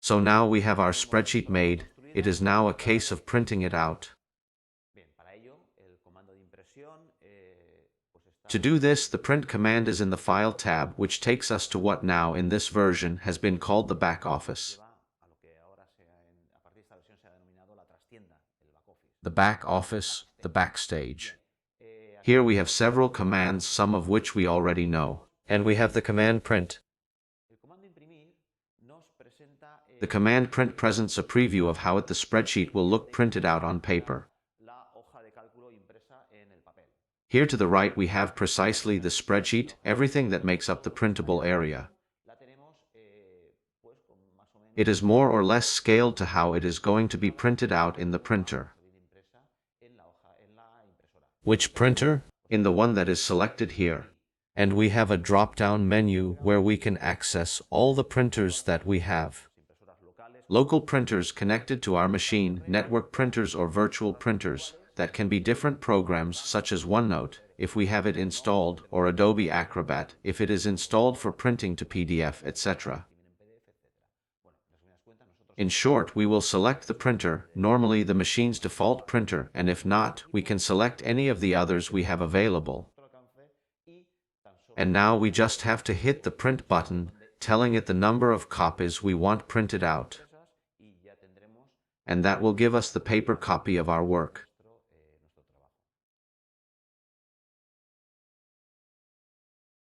So now we have our spreadsheet made. It is now a case of printing it out. To do this, the print command is in the File tab, which takes us to what now in this version has been called the back office. The back office, the backstage. Here we have several commands, some of which we already know. And we have the command print. The command print presents a preview of how the spreadsheet will look printed out on paper. Here to the right we have precisely the spreadsheet, everything that makes up the printable area. It is more or less scaled to how it is going to be printed out in the printer. Which printer? In the one that is selected here. And we have a drop-down menu where we can access all the printers that we have. Local printers connected to our machine, network printers or virtual printers, that can be different programs such as OneNote, if we have it installed, or Adobe Acrobat, if it is installed for printing to PDF, etc. In short, we will select the printer, normally the machine's default printer, and if not, we can select any of the others we have available. And now we just have to hit the print button, telling it the number of copies we want printed out. And that will give us the paper copy of our work.